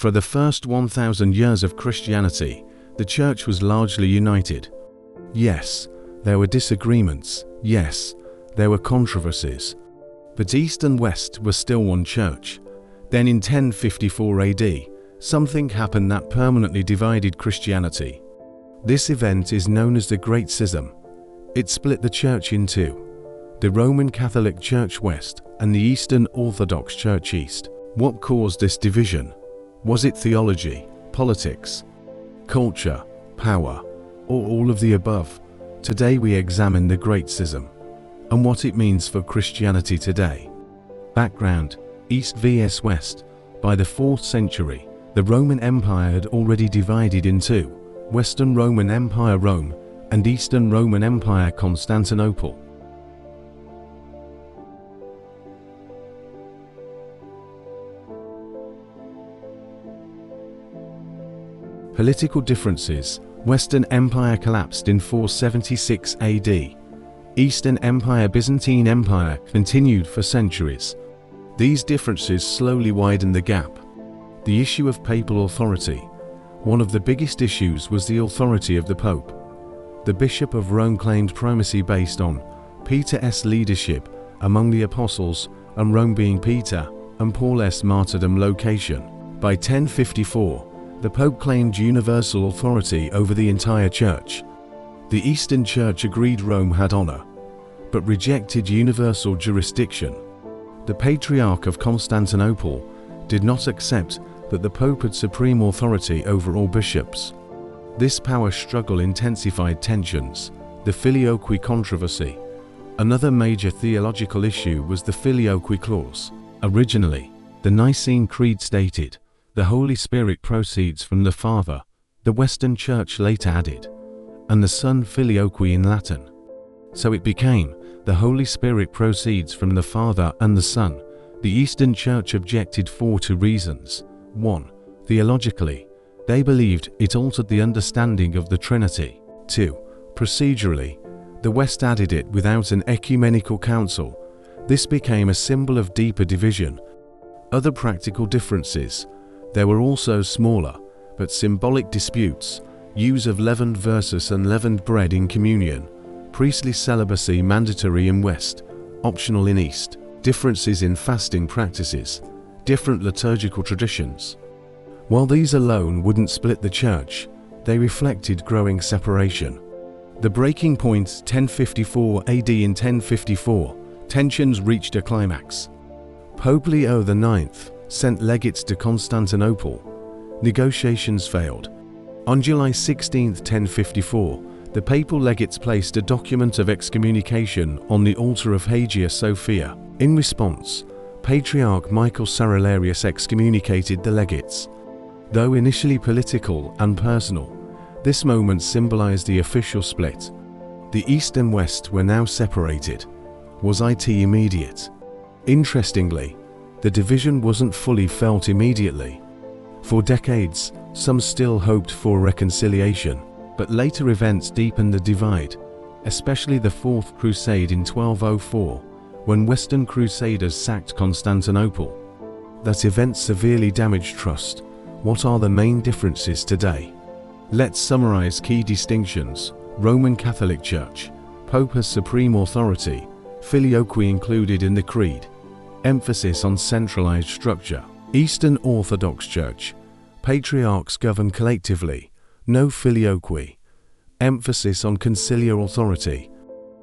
For the first 1,000 years of Christianity, the Church was largely united. Yes, there were disagreements. Yes, there were controversies. But East and West were still one church. Then in 1054 AD, something happened that permanently divided Christianity. This event is known as the Great Schism. It split the Church in two: the Roman Catholic Church West and the Eastern Orthodox Church East. What caused this division? Was it theology, politics, culture, power, or all of the above? Today we examine the Great Schism and what it means for Christianity today. Background: East vs West. By the 4th century, the Roman Empire had already divided in two: Western Roman Empire Rome and Eastern Roman Empire Constantinople. Political differences: Western Empire collapsed in 476 AD. Eastern Empire, Byzantine Empire, continued for centuries. These differences slowly widened the gap. The issue of papal authority. One of the biggest issues was the authority of the Pope. The Bishop of Rome claimed primacy based on Peter's leadership among the apostles, and Rome being Peter and Paul's martyrdom location. By 1054, the Pope claimed universal authority over the entire Church. The Eastern Church agreed Rome had honor, but rejected universal jurisdiction. The Patriarch of Constantinople did not accept that the Pope had supreme authority over all bishops. This power struggle intensified tensions. The Filioque controversy. Another major theological issue was the Filioque clause. Originally, the Nicene Creed stated, "The Holy Spirit proceeds from the Father." The Western Church later added, "and the Son," Filioque in Latin. So it became, "The Holy Spirit proceeds from the Father and the Son." The Eastern Church objected for two reasons. 1. Theologically, they believed it altered the understanding of the Trinity. 2. Procedurally, the West added it without an ecumenical council. This became a symbol of deeper division. Other practical differences. There were also smaller, but symbolic disputes: use of leavened versus unleavened bread in communion, priestly celibacy mandatory in West, optional in East, differences in fasting practices, different liturgical traditions. While these alone wouldn't split the Church, they reflected growing separation. The breaking point: 1054 AD. In 1054, tensions reached a climax. Pope Leo IX sent legates to Constantinople. Negotiations failed. On July 16, 1054, the papal legates placed a document of excommunication on the altar of Hagia Sophia. In response, Patriarch Michael Cerularius excommunicated the legates. Though initially political and personal, this moment symbolized the official split. The East and West were now separated. Was it immediate? Interestingly, the division wasn't fully felt immediately. For decades, some still hoped for reconciliation, but later events deepened the divide, especially the Fourth Crusade in 1204, when Western Crusaders sacked Constantinople. That event severely damaged trust. What are the main differences today? Let's summarize key distinctions. Roman Catholic Church. Pope has supreme authority. Filioque included in the Creed. Emphasis on centralized structure. Eastern Orthodox Church. Patriarchs govern collectively. No Filioque. Emphasis on conciliar authority.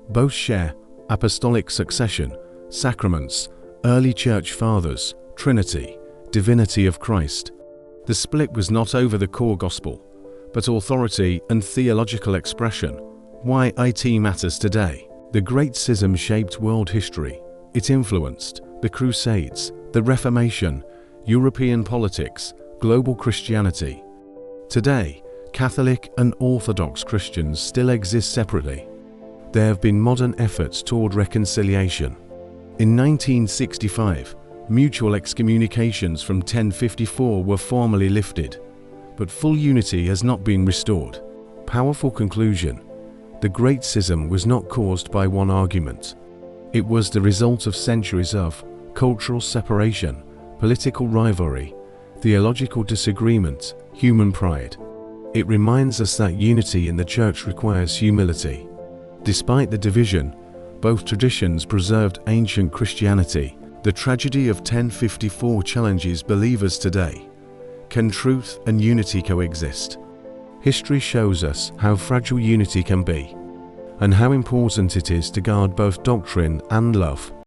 Both share apostolic succession, sacraments, early church fathers, Trinity, divinity of Christ. The split was not over the core gospel, but authority and theological expression. Why it matters today. The Great Schism shaped world history. It influenced the Crusades, the Reformation, European politics, global Christianity. Today, Catholic and Orthodox Christians still exist separately. There have been modern efforts toward reconciliation. In 1965, mutual excommunications from 1054 were formally lifted, but full unity has not been restored. Powerful conclusion: the Great Schism was not caused by one argument. It was the result of centuries of cultural separation, political rivalry, Theological disagreement, human pride. It reminds us that unity in the Church requires humility. Despite the division, both traditions preserved ancient Christianity. The tragedy of 1054 challenges believers today. Can truth and unity coexist? History shows us how fragile unity can be, and how important it is to guard both doctrine and love.